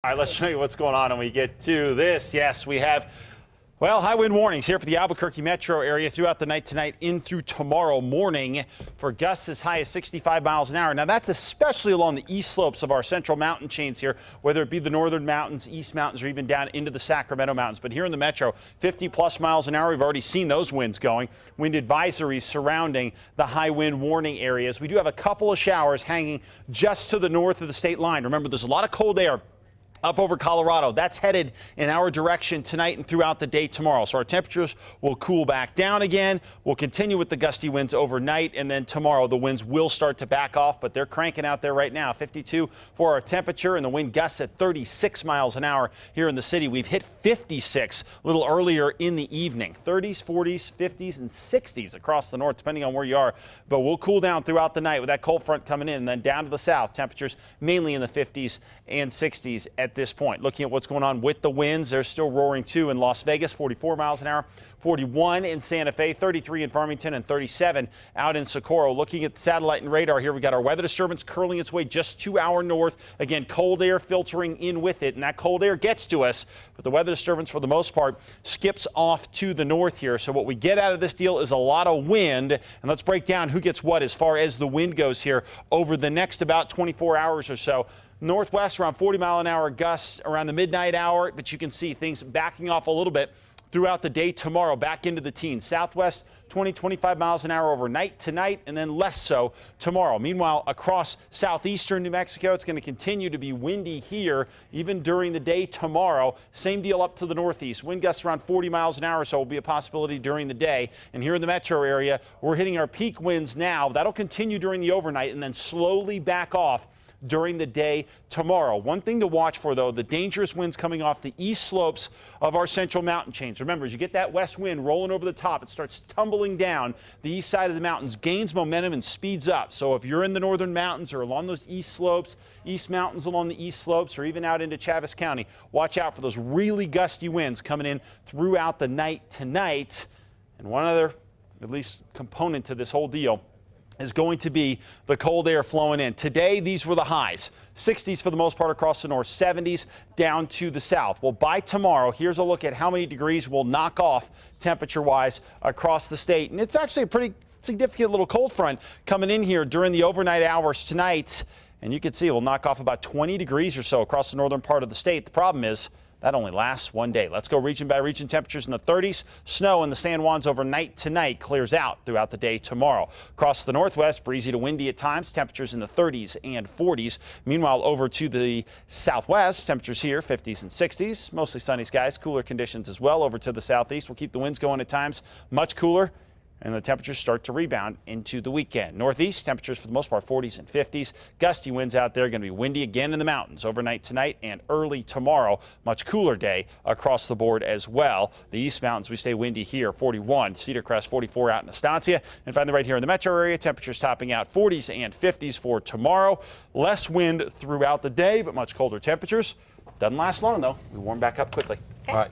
All right, let's show you what's going on when we get to this. Yes, we have, well, high wind warnings here for the Albuquerque metro area throughout the night tonight in through tomorrow morning for gusts as high as 65 miles an hour. Now, that's especially along the east slopes of our central mountain chains here, whether it be the northern mountains, east mountains, or even down into the Sacramento mountains. But here in the metro, 50-plus miles an hour, we've already seen those winds going. Wind advisories surrounding the high wind warning areas. We do have a couple of showers hanging just to the north of the state line. Remember, there's a lot of cold air up over Colorado. That's headed in our direction tonight and throughout the day tomorrow. So our temperatures will cool back down again. We'll continue with the gusty winds overnight, and then tomorrow the winds will start to back off, but they're cranking out there right now. 52 for our temperature, and the wind gusts at 36 miles an hour here in the city. We've hit 56 a little earlier in the evening. 30s, 40s, 50s, and 60s across the north, depending on where you are. But we'll cool down throughout the night with that cold front coming in, and then down to the south, temperatures mainly in the 50s and 60s at this point. Looking at what's going on with the winds, they're still roaring too in Las Vegas, 44 miles an hour, 41 in Santa Fe, 33 in Farmington, and 37 out in Socorro. Looking at the satellite and radar here, we got our weather disturbance curling its way just 2 hours north. Again, cold air filtering in with it, and that cold air gets to us, but the weather disturbance for the most part skips off to the north here. So what we get out of this deal is a lot of wind, and let's break down who gets what as far as the wind goes here over the next about 24 hours or so. Northwest around 40-mile-an-hour gusts around the midnight hour, but you can see things backing off a little bit throughout the day tomorrow, back into the teens. Southwest 20-25 miles an hour overnight tonight, and then less so tomorrow. Meanwhile, across southeastern New Mexico, it's going to continue to be windy here even during the day tomorrow. Same deal up to the northeast. Wind gusts around 40 miles an hour, so will be a possibility during the day. And here in the metro area, we're hitting our peak winds now. That'll continue during the overnight and then slowly back off during the day tomorrow. One thing to watch for, though, the dangerous winds coming off the east slopes of our central mountain chains. Remember, as you get that west wind rolling over the top, it starts tumbling down the east side of the mountains, gains momentum and speeds up. So if you're in the northern mountains or along those east slopes, east mountains along the east slopes, or even out into Chaves County, watch out for those really gusty winds coming in throughout the night tonight. And one other, at least, component to this whole deal is going to be the cold air flowing in. Today, these were the highs. 60s for the most part across the north, 70s down to the south. Well, by tomorrow, here's a look at how many degrees we'll knock off temperature-wise across the state. And it's actually a pretty significant little cold front coming in here during the overnight hours tonight. And you can see we'll knock off about 20 degrees or so across the northern part of the state. The problem is that only lasts one day. Let's go region by region. Temperatures in the 30s. Snow in the San Juans overnight tonight, clears out throughout the day tomorrow. Across the northwest, breezy to windy at times. Temperatures in the 30s and 40s. Meanwhile, over to the southwest, temperatures here 50s and 60s. Mostly sunny skies, cooler conditions as well. Over to the southeast, we'll keep the winds going at times. Much cooler, and the temperatures start to rebound into the weekend. Northeast, temperatures for the most part 40s and 50s. Gusty winds out there, going to be windy again in the mountains overnight tonight and early tomorrow. Much cooler day across the board as well. The east mountains, we stay windy here, 41. Cedar Crest, 44 out in Estancia. And finally right here in the metro area, temperatures topping out 40s and 50s for tomorrow. Less wind throughout the day, but much colder temperatures. Doesn't last long, though. We warm back up quickly. Okay. All right.